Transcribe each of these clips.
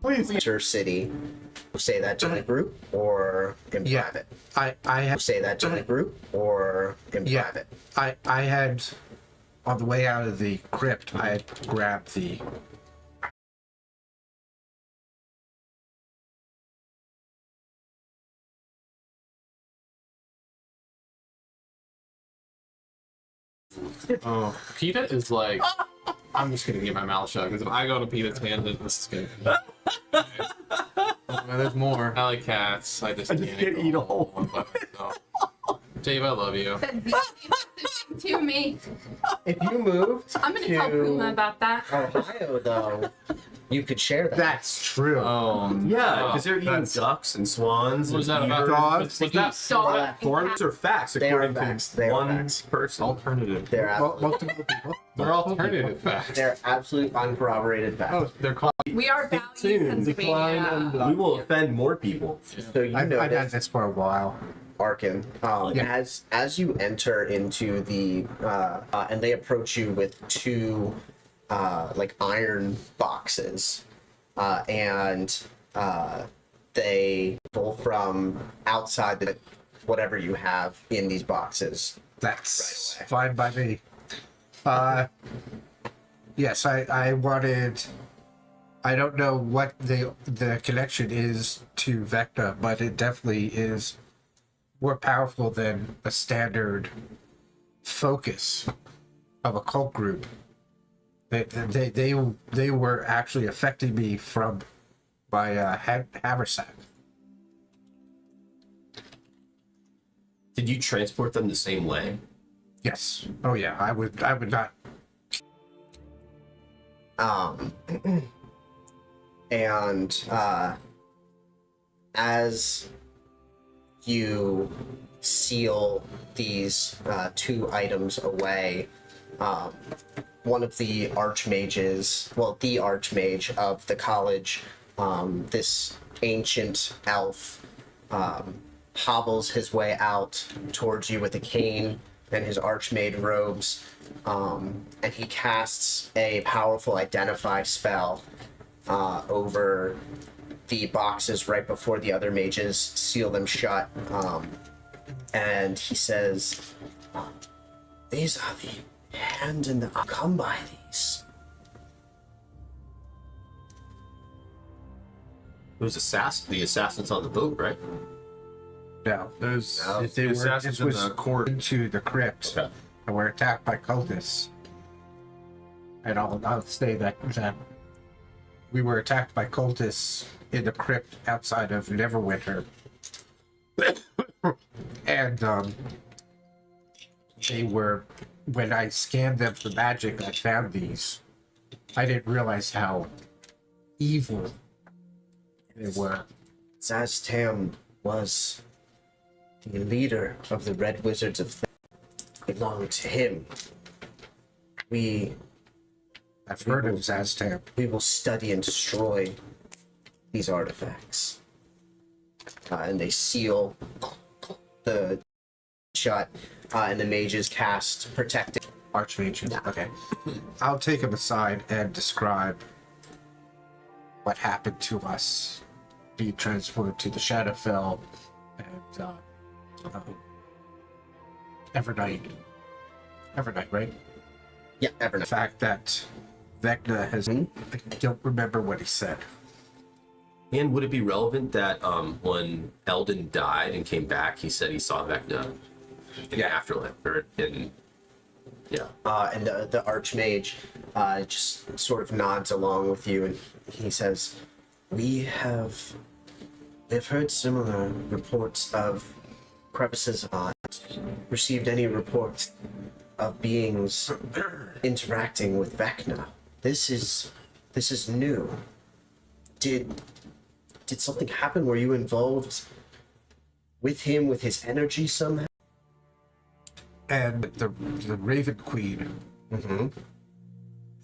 Please. Enter city. Say that to the group or in private. I have Say that to the group or in private. I had on the way out of the crypt, I had grabbed the Oh, PETA is like. I'm just gonna get my mouth shut because if I go to PETA tangent, this is good. There's more. I like cats. I just can't eat a whole one by myself. Dave, I love you. To me. If you moved I'm gonna tell Puma about that. Ohio, though, you could share that. That's true. Yeah, because they're eating ducks and swans. What was that and about? Dogs. Was that Dog. Forms are facts They are according facts. to They are one facts. person. alternative? They're Multiple people. They're alternative facts. they're absolute uncorroborated facts. Oh, they're called. We are valued Pennsylvania. We will offend more people. So you I've had notice, this for a while. Arkin, Yeah. as you enter into the and they approach you with two like iron boxes, and they pull from outside the whatever you have in these boxes. That's fine by me. Yes, I wanted. I don't know what the connection is to Vecna, but it definitely is more powerful than a standard focus of a cult group. They were actually affecting me from my haversack. Did you transport them the same way? Yes. Oh yeah. I would not. And as you seal these two items away, one of the archmages, well, the archmage of the college, this ancient elf, hobbles his way out towards you with a cane and his archmage robes, and he casts a powerful identify spell over the boxes right before the other mages seal them shut, and he says, "These are the hand and the come by these." It was the assassins on the boat, right? No, those if they the were assassins this was in the court. into the crypt Okay. and were attacked by cultists. And I'll say that we were attacked by cultists in the crypt outside of Neverwinter, and they were, when I scanned them for magic, I found these. I didn't realize how evil they were. Zaztam was the leader of the Red Wizards of belonged to him. I've heard of Zaztam. We will study and destroy these artifacts. And they seal the shut, and the mages cast protecting. Archmages. Okay. I'll take him aside and describe what happened to us being transported to the Shadowfell and Evernight. Evernight, right? Yeah, The Evernight. fact that Vecna has... I don't remember what he said. And would it be relevant that when Eldon died and came back, he said he saw Vecna in the afterlife, or in... Yeah. And the Archmage just sort of nods along with you, and he says, we've heard similar reports of crevices. Received any reports of beings interacting with Vecna? This is new. Did something happen? Were you involved with him, with his energy somehow? And the Raven Queen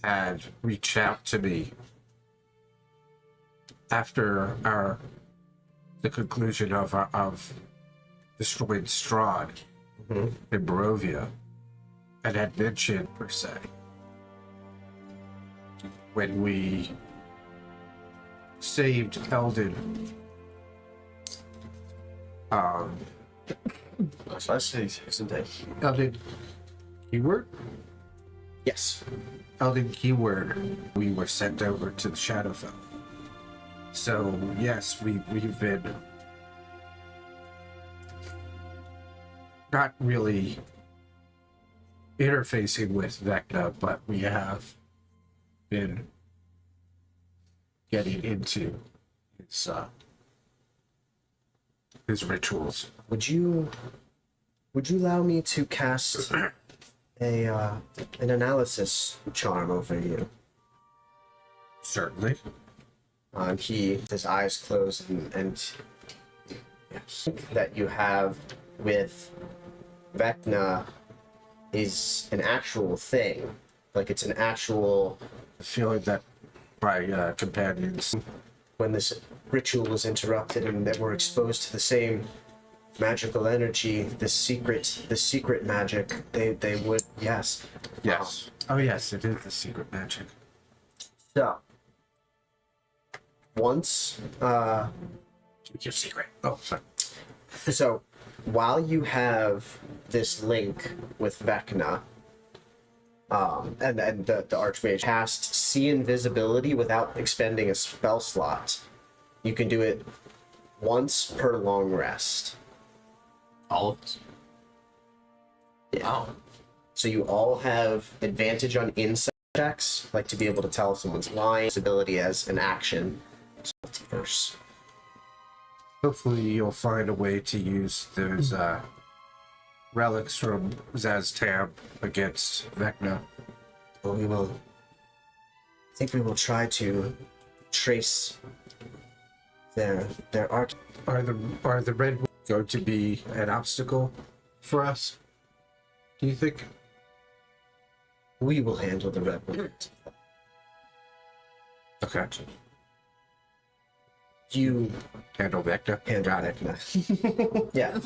had reached out to me after the conclusion of destroying Strahd in Barovia, and had mentioned, per se, when we saved Eldon. Eldon Keyword? Yes. Eldon Keyword. We were sent over to the Shadowfell. So yes, we've been not really interfacing with Vecna, but we have been getting into his rituals. Would you allow me to cast an analysis charm over you? Certainly. His eyes close and yes, that you have with Vecna is an actual thing. Like it's an actual. Feeling that my companions. When this ritual was interrupted and that we're exposed to the same magical energy, the secret magic, they would, yes. Yes. Oh yes, it is the secret magic. So once Your secret. Oh, sorry. so while you have this link with Vecna, and the Archmage cast see invisibility without expending a spell slot. You can do it once per long rest. All of us. Yeah. So you all have advantage on insight checks, like to be able to tell if someone's lying, ability as an action. First. Hopefully you'll find a way to use those relics from Zaztab against Vecna. Well, we will. I think we will try to trace their arc. Are the red going to be an obstacle for us? Do you think? We will handle the red one. Okay. You Handle Vecna. handle Got it. Vecna. Yeah.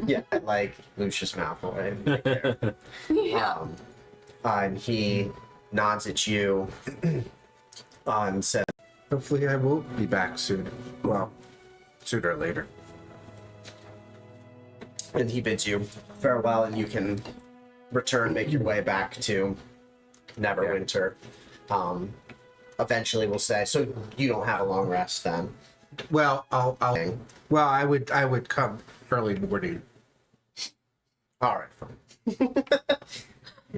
Yeah, like Lucius Malfoy. Yeah. And he nods at you and says, Hopefully I will be back soon. Well, sooner or later. and he bids you farewell, and you can return, make your way back to Neverwinter. Eventually we'll say, so you don't have a long rest then. Well, I would come early morning. All right, fine.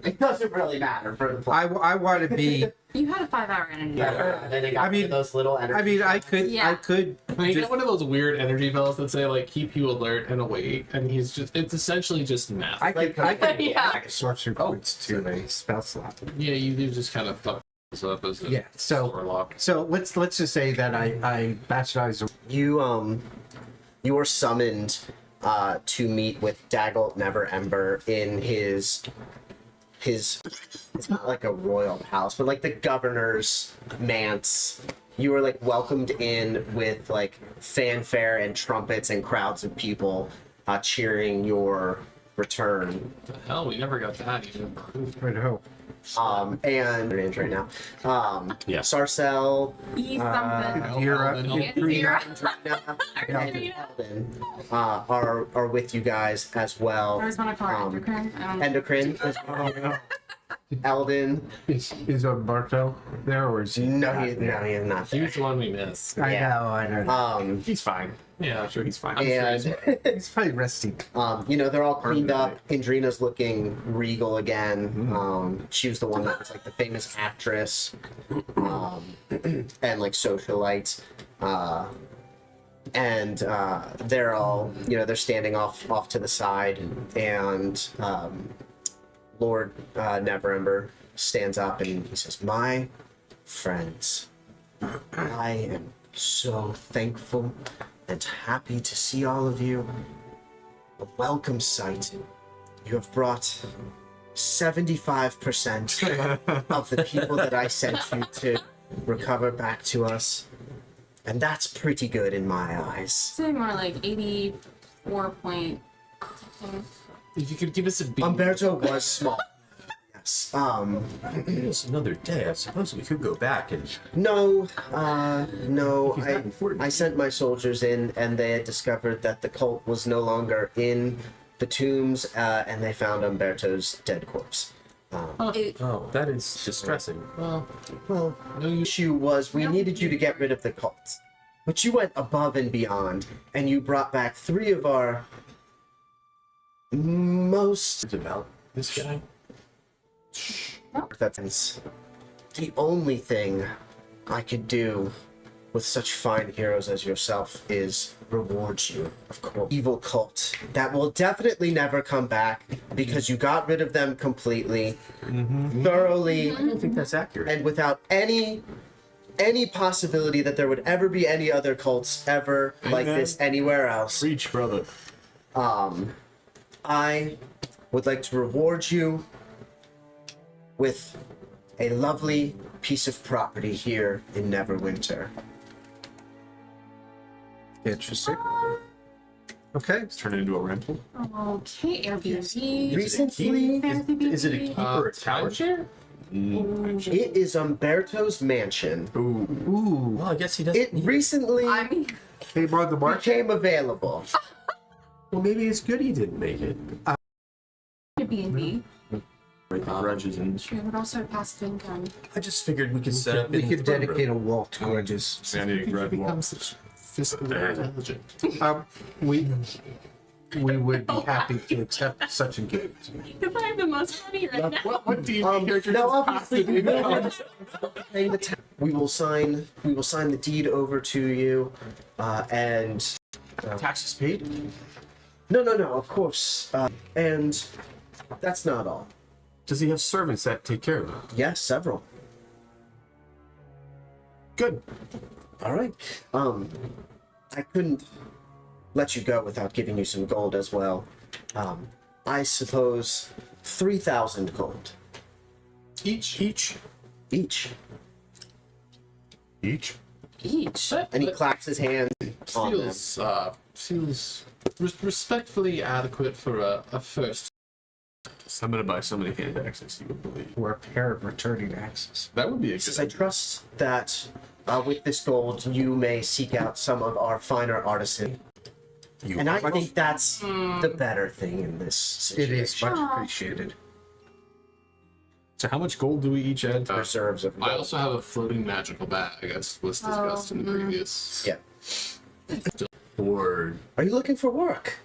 It doesn't really matter for the play. I want to be. You had a 5-hour energy. Then they got I mean- those little energy. I mean, I could. Yeah. I could. I mean, you just- get one of those weird energy bells that say like keep you alert and awake, and it's essentially just math. I could. I could. Yeah. I could sorcery points to a spell slot. Yeah, you just kind of fuck this up as a Yeah. So. warlock. So let's just say that I bastardize. You are summoned to meet with Dagult Neverember in his it's not like a royal house, but like the governor's manse. You are like welcomed in with like fanfare and trumpets and crowds of people cheering your return. The hell, we never got that either. I know. And their names right now. Yeah. Sarcel, E something. Yira, Eldon, are with you guys as well. I always want to call her endocrine. I don't know. Endocrine, Eldon. is Umberto there or is he? No, he is not He there. was the one we missed. I Yeah. know. I know. He's fine. Yeah, I'm sure he's fine. I'm sure he's And He's probably resting. they're all cleaned up. Indrina's looking regal again. She was the one that was like the famous actress, and like socialite. And they're all, they're standing off to the side, and Lord Neverember stands up and he says, "My friends, I am so thankful and happy to see all of you. A welcome sight. You have brought 75% of the people that I sent you to recover back to us. And that's pretty good in my eyes." Say more like 84 point. If you could give us a beat. Umberto was small. Yes. It's another day. I suppose we could go back and. No. If he's that important. I sent my soldiers in, and they had discovered that the cult was no longer in the tombs, and they found Umberto's dead corpse. Oh, that is distressing. Well, the issue was we needed you to get rid of the cult. But you went above and beyond, and you brought back 3 of our most... It's about this guy. That's the only thing I could do with such fine heroes as yourself is reward you, of course. Evil cult that will definitely never come back because you got rid of them completely, thoroughly, I don't think that's accurate. and without any possibility that there would ever be any other cults ever like this anywhere else. Reach, brother. I would like to reward you with a lovely piece of property here in Neverwinter. Interesting. Okay. Let's turn it into a rental. Okay, Airbnb. Recently, Fancy Is it a baby. keep or a tower? it is Umberto's mansion. Ooh. Well, I guess he doesn't. It recently I mean, Came on the market. became available. Well, maybe it's good he didn't make it. Airbnb. Break the grudges and Sure, but also passive income. I just figured we could set up. We in could the front dedicate room. a wall to grudges. Sandy Grud Become such fiscally intelligent. We would be happy to accept such a gift. Because I have the most money right now. What do you character Now, just obviously, passive income? paying the we will sign the deed over to you, and Taxes paid? no, of course, and that's not all. Does he have servants that take care of him? Yes, several. Good. All right. I couldn't let you go without giving you some gold as well. I suppose 3,000 gold Each. each. Each. Each. And he claps his hands on them. Feels respectfully adequate for a first. I'm gonna buy so many hand axes you would believe. Or a pair of returning axes. That would be a He says, good I trust that with this gold you may seek out some of our finer artisans. And I think that's the better thing in this It situation. is much appreciated. So how much gold do we each add? Reserves of I gold. also have a floating magical bag, as was discussed in the previous. Yeah. Or Are you looking for work?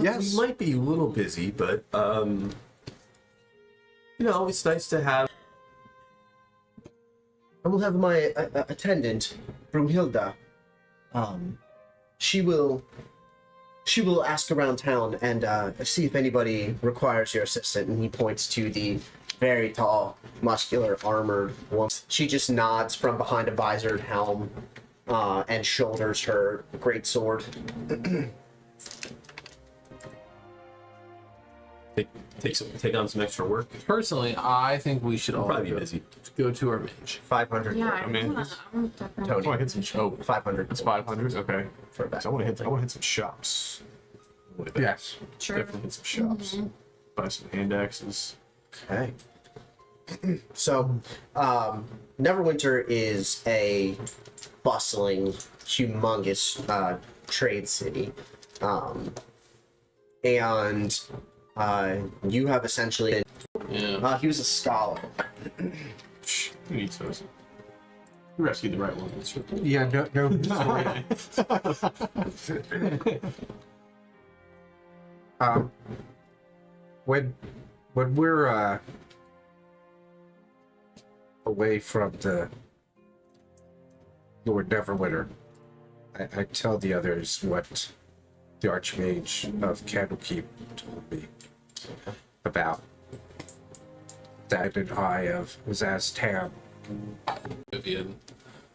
Yes. we might be a little busy, but it's nice to have. I will have my attendant, Brunhilda. She will ask around town and see if anybody requires your assistance. And he points to the very tall, muscular, armored woman. She just nods from behind a visored helm and shoulders her great sword. Take on some extra work. Personally, I think we should all Probably be busy. go to our mage. 500. Yeah, I mean, I'm definitely. I want to hit some shops. 500. It's 500. Okay. For a bag. So I want to hit some shops. Yes. Sure. Definitely hit some shops. Buy some hand axes. Okay. So, Neverwinter is a bustling, humongous trade city. And you have essentially Yeah. he was a scholar. Who needs those? You rescued the right one. That's right. Yeah, no. When we're away from the Lord Neverwinter, I tell the others what the Archmage of Candlekeep told me about that an eye of Zaz Tam. Vivian.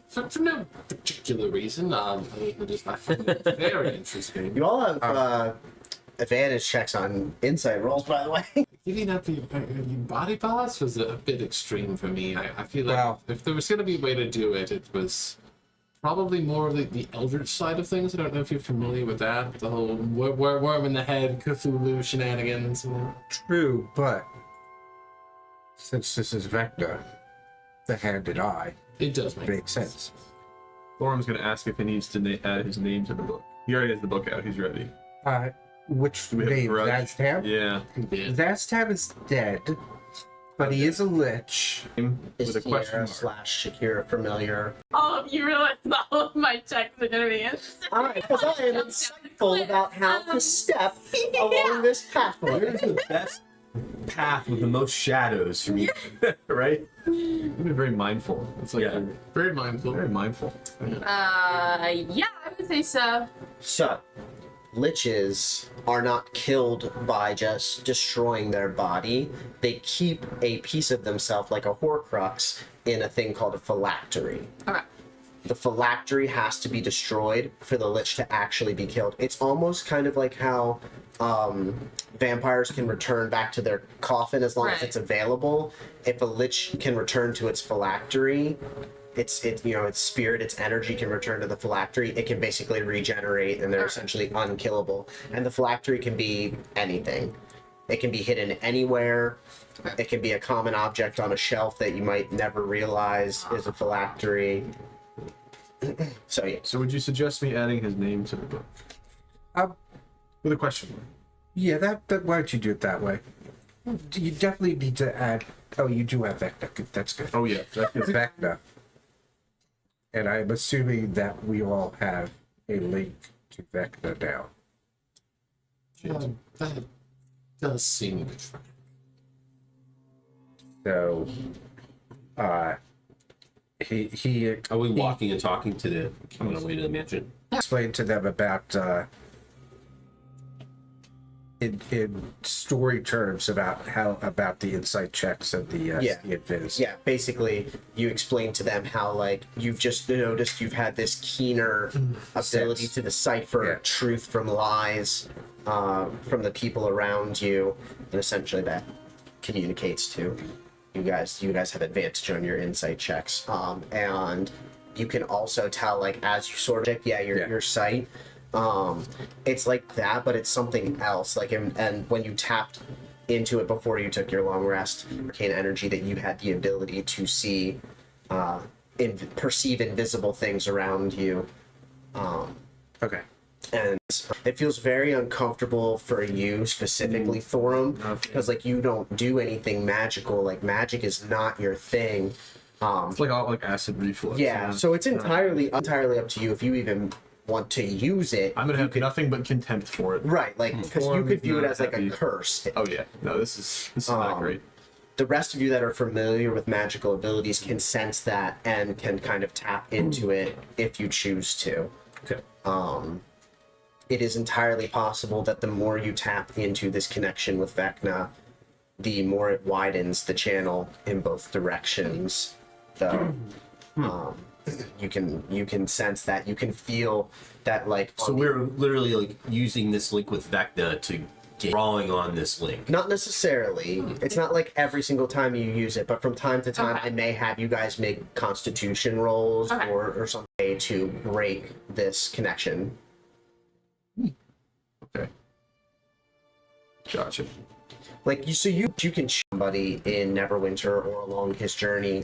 For no particular reason, I find it very interesting. You all have advantage checks on insight rolls, by the way. Giving up your body parts was a bit extreme for me. I feel like Wow. if there was going to be a way to do it, it was probably more of the Eldritch side of things. I don't know if you're familiar with that. The whole worm in the head, Cthulhu shenanigans. True, but since this is Vecna, the handed eye, It does make makes sense. Thorum's gonna ask if he needs to add his name to the book. He already has the book out. He's ready. Which Do we have a name? grudge? Zastab? Yeah. Yeah. Zastab is dead, but he is a lich. Is With a question Sierra mark. / Shakira familiar? All of you realize all of my checks are gonna be insane. Because I am insightful about how to step along this pathway. Where's the best path with the most shadows for me? Right? You've been very mindful. It's like Yeah. you're Very mindful. very mindful. Yeah, I would say so. So, liches are not killed by just destroying their body. They keep a piece of themselves, like a Horcrux, in a thing called a phylactery. Okay. The phylactery has to be destroyed for the lich to actually be killed. It's almost kind of like how vampires can return back to their coffin as long as Right. it's available. If a lich can return to its phylactery, its spirit, its energy can return to the phylactery. It can basically regenerate, and they're essentially unkillable. And the phylactery can be anything. It can be hidden anywhere. It can be a common object on a shelf that you might never realize is a phylactery. So yeah. So would you suggest me adding his name to the book? Um, With a question mark. yeah, that. Why don't you do it that way? You definitely need to add. Oh, you do have Vecna. Good, that's good. Oh yeah. That is Vecna. And I'm assuming that we all have a link to Vecna now. That does seem good. So, he Are we walking and talking to the on the way to the mansion? explained to them about in story terms about the insight checks and the invis. Yeah, basically, you explain to them how, like, you've just noticed you've had this keener ability to decipher Yeah. truth from lies from the people around you, and essentially that communicates to you guys. You guys have advantage on your insight checks, and you can also tell, like, as you sort of your sight. It's like that, but it's something else. Like, and when you tapped into it before you took your long rest, arcane energy, that you had the ability to see, perceive invisible things around you. Okay. And it feels very uncomfortable for you specifically, Thorum, because like you don't do anything magical. Like, magic is not your thing. it's like all like acid reflux. Yeah, so it's entirely up to you if you even want to use it. I'm gonna have nothing but contempt for it. Right, like, because you Form could view it not as like happy. a curse. Oh yeah. No, this is not great. The rest of you that are familiar with magical abilities can sense that and can kind of tap into it if you choose to. Okay. It is entirely possible that the more you tap into this connection with Vecna, the more it widens the channel in both directions. Though you can sense that, you can feel that, like, So we're literally like using this link with Vecna to get drawing on this link. not necessarily. It's not like every single time you use it, but from time to time, Okay. I may have you guys make Constitution rolls Okay. or something to break this connection. Okay. Gotcha. Like, you can choose somebody in Neverwinter or along his journey.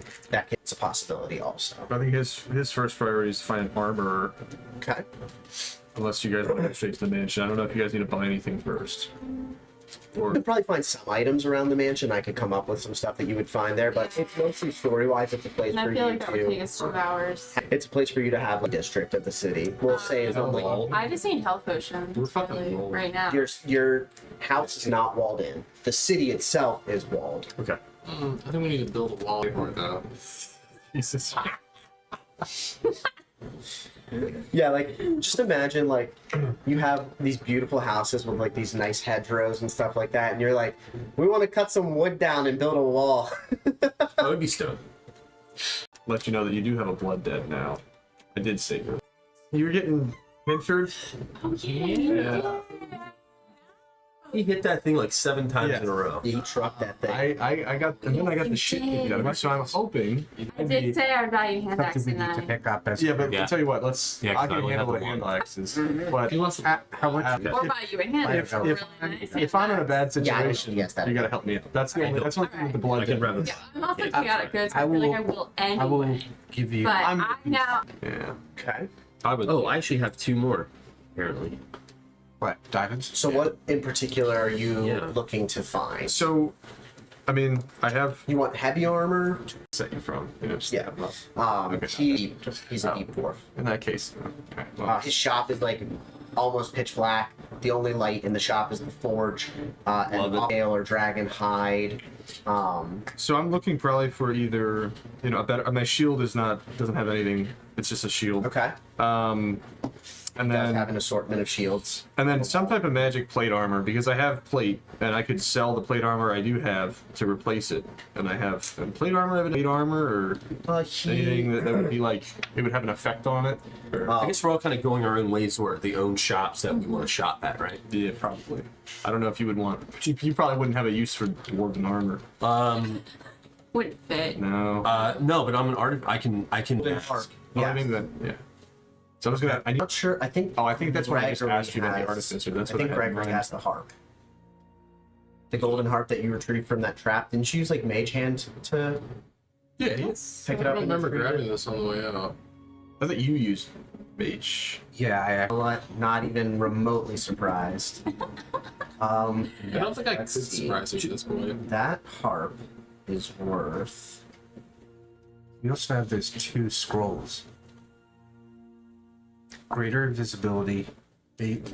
It's a possibility also. I think his first priority is to find an armorer. Okay. Unless you guys want to go straight to the mansion. I don't know if you guys need to buy anything first. You Or could probably find some items around the mansion. I could come up with some stuff that you would find there, but it's mostly story-wise. It's a place And I for feel you like that would take to. us 2 hours. It's a place for you to have a district of the city. We'll say it's only I just need health potions We're fucking really, rolling. right now. your house is not walled in. The city itself is walled. okay. I think we need to build a wall for it, though. Jesus. Yeah, like, just imagine, like, you have these beautiful houses with, like, these nice hedgerows and stuff like that, and you're like, we want to cut some wood down and build a wall. That would be stone. Let you know that you do have a blood debt now. I did say that. You're getting pinchered? Oh, yeah. Yeah. He hit that thing like 7 times Yeah. in a row. He trucked that thing. I got, and then I got the shit kicked out of me. So I'm hoping. I did say I value hand Something axe we and need to I. pick up as Yeah, but Yeah. I'll tell you what. Let's. Yeah, 'cause I I can only handle have the the hand one. axes, but He wants to. how much Or buy you a hand if, axe. if, Really nice. if I'm in a bad Yeah, I know. situation, Yes, that- you gotta help me out. That's the only. That's one thing with the blood. I can rev Yeah, I'm also chaotic good, so I I feel like will- I will I will anyway. give you But I'm- I now. Yeah. Okay. I would. Oh, I actually have 2 more, apparently. what diamonds? So what in particular are you Yeah. looking to find? So, I mean, I have You want heavy armor? set you from. You know, just- Yeah. Okay. He's a deep dwarf. In that case, okay. Well, His shop is like almost pitch black. The only light in the shop is the forge, and Love it. ale or dragon hide. so I'm looking probably for either a better. My shield doesn't have anything. It's just a shield. Okay. And Does then have an assortment of shields. some type of magic plate armor because I have plate and I could sell the plate armor I do have to replace it. And I have plate armor or anything that would be like it would have an effect on it. Or, I guess we're all kind of going our own ways where they own shops that we want to shop at, right? yeah, probably. I don't know if you would want. You probably wouldn't have a use for dwarven armor. Wouldn't fit. No. No, but I'm an artist. I can. Hark. Oh, Yeah. maybe then. Yeah. So I was gonna. I'm not sure. I think. Oh, I think that's what I just Gregory asked you about the has- artificer. That's I what think I had in Gregory mind. has the harp. The golden harp that you retrieved from that trap. Didn't you use like mage hand to Yeah, pick it up? I remember grabbing this on the way out. I thought you used mage. Yeah, Not even remotely surprised. I don't think I could let's see. surprise you at this point. That harp is worth. we also have those 2 scrolls. Greater invisibility,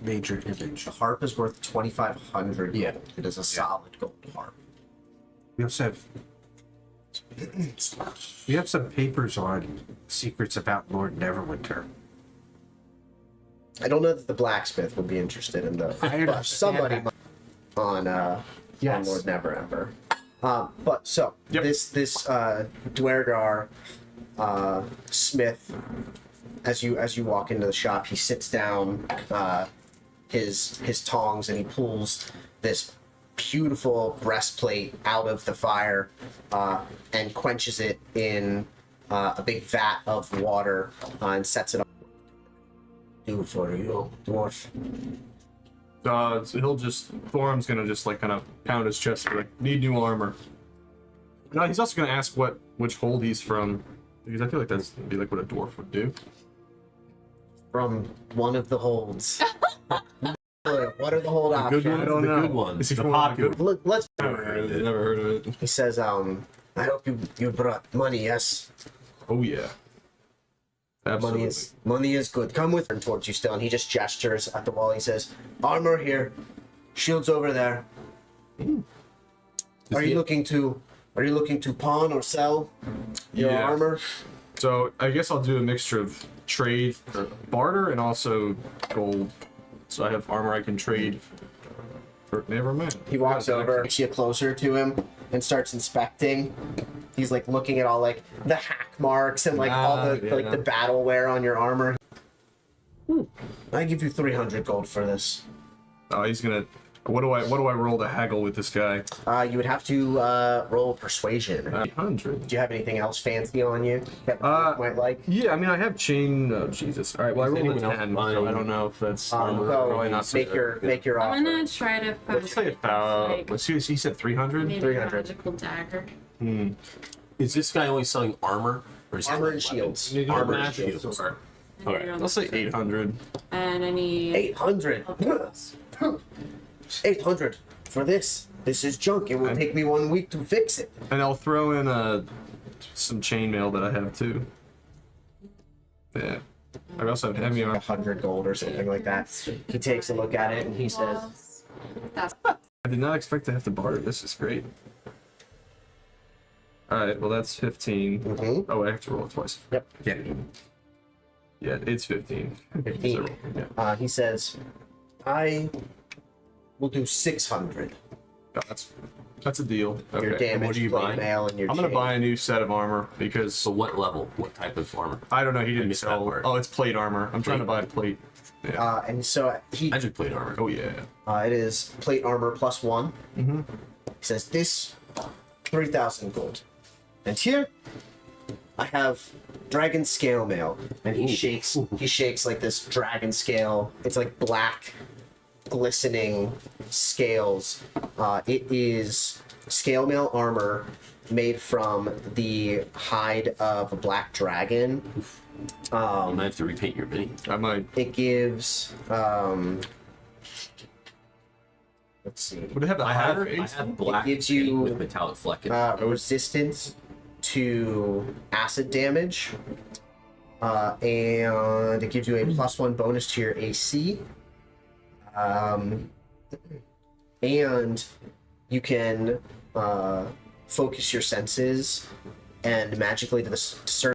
major image. The harp is worth 2,500. Yeah. It is a solid gold harp. We also have some papers on secrets about Lord Neverwinter. I don't know that the blacksmith would be interested in those. I But understand somebody that. might on Yes. Lord Neverember. But so Yep. this Dwergar smith, as you walk into the shop, he sits down his tongs and he pulls this beautiful breastplate out of the fire and quenches it in a big vat of water and sets it up. Do for you, dwarf. So he'll just Thorum's gonna just like kind of pound his chest like need new armor. No, he's also gonna ask which hold he's from because I feel like that's be like what a dwarf would do. From one of the holds. What are the hold options? Good ones, I don't the know. good ones, Is he the from one of the popular. good- Let's. Never heard of it. He says, I hope you brought money. Yes, Oh yeah. Absolutely. money is good. Come with him towards you still, and he just gestures at the wall. He says, armor here, shields over there. Are you looking to pawn or sell your Yeah. armor? So I guess I'll do a mixture of trade, or barter, and also gold. So I have armor I can trade. For, never mind. He walks over, makes you closer to him, and starts inspecting. He's like looking at all like the hack marks and like all the like yeah. the battle wear on your armor. I give you 300 gold for this. Oh, he's gonna. What do I roll to haggle with this guy? You would have to roll persuasion. 100. Do you have anything else fancy on you that you might like? Yeah, I mean I have chain. Oh Jesus! All right, well I Is rolled a anyone else 10, so buying I don't know if that's So probably not so make your offer. I'm gonna try to put Let's say about. like, Let's see. He said 300. maybe 300. a magical dagger. Is this guy only selling armor? Or is he Armor and selling weapons? shields. You need Armor a and magic shields. sword. Alright. I'll say 800. And I need 800. 800 for this. This is junk. It will take me 1 week to fix it. And I'll throw in some chainmail that I have too. Yeah. I also have heavy armor. 100 gold or something like that. He takes a look at it and he says, that's I did not expect to have to barter. This is great. Alright, well that's 15. Mhm. Oh, I have to roll it twice. Yep. Yeah. Yeah, it's 15. 15. Yeah. He says, I will do 600. Oh, that's a deal. Your Okay. damage, what are you plate buying? mail, and your I'm gonna chain. buy a new set of armor because So what level? What type of armor? I don't know. He didn't missed that sell. part. Oh, it's plate armor. I'm trying to buy plate. And so he Magic plate armor. Oh yeah. it is plate armor +1. Mm-hmm. He says this 3,000 gold. And here I have dragon scale mail. And he shakes like this dragon scale. It's like black glistening scales. It is scale mail armor made from the hide of a black dragon. You might have to repaint your mini. I might. It gives let's see. Would it have a I higher have AC? black gives you, with metallic flecking. resistance to acid damage, and it gives you a +1 bonus to your AC. And you can focus your senses and magically discern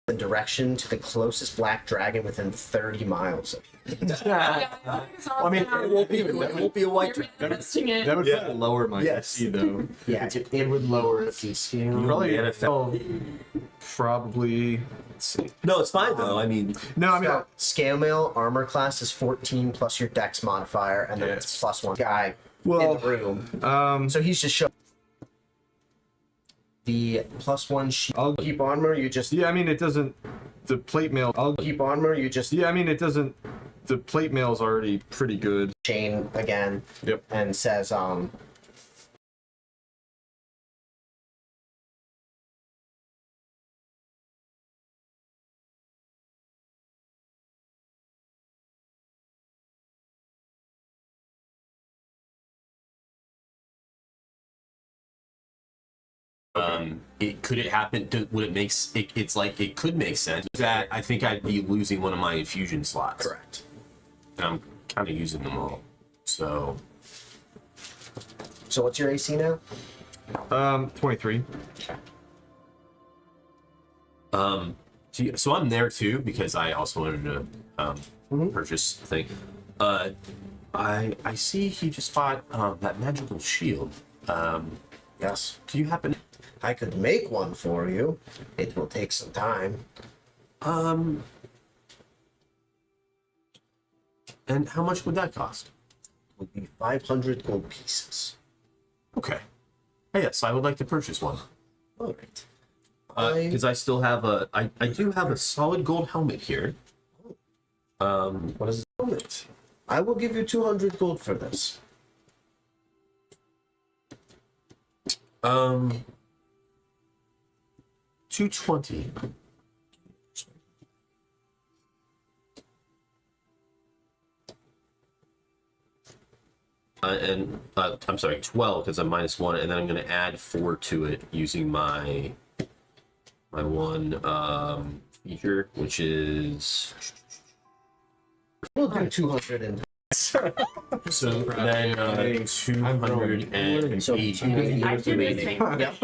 the direction to the closest black dragon within 30 miles. I mean, it won't be a white dragon. Investing it. That would probably lower my Yes. AC though. Yeah, It would lower the scale. Probably NFL. Probably. Let's see. No, it's fine though. I mean, No, I mean. so, scale mail armor class is 14 plus your dex modifier, and then it's +1 guy in the room. So he's just showing the +1 sheet. I'll Keep armor, you just Yeah, I mean it doesn't. The plate mail. keep armor, you just Yeah, I mean it doesn't. The plate mail is already pretty good. chain again. Yep. And says could it happen? Would it make? It's like it could make sense. That I think I'd be losing one of my infusion slots. correct. And I'm kind of using them all. So So what's your AC now? 23. so I'm there too because I also wanted to purchase thing. I see he just bought that magical shield. Yes. Do you happen? I could make one for you. It will take some time. And how much would that cost? It would be 500 gold pieces. Okay. Yes, I would like to purchase one. All right. Because I still have I do have a solid gold helmet here. What is it? I will give you 200 gold for this. 220. I'm sorry, 12 because I'm -1, and then I'm going to add 4 to it using my one feature, which is We'll do 200 and so then 280. so I did the same. Yep.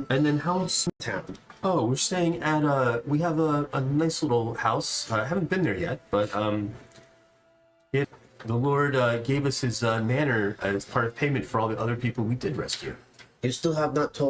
And then how's Town. Oh, we're staying at we have a nice little house. I haven't been there yet, but the Lord gave us his manor as part of payment for all the other people we did rescue. You still have not told